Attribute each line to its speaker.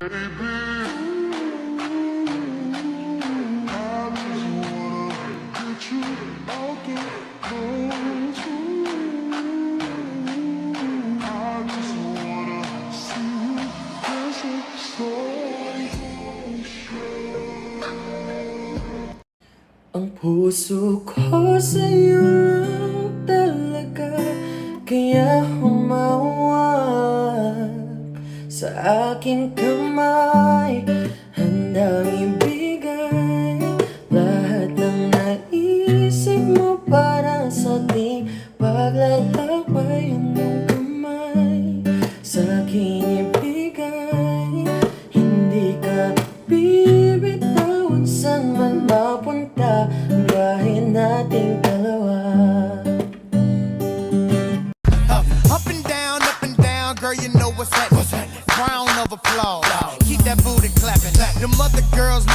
Speaker 1: Ang puso ko sa'yo lang talaga, kaya humawak sa aking kamay. Handang ibigay lahat ng naisip mo para sa ating paglalakbay. Ang iyong kamay sa aking ibigay, hindi ka bibitawan saan man mapunta ang biyahe nating dalawa.
Speaker 2: Up and down, girl, you know what's happening. Round of applause, keep that booty clapping. Them other girls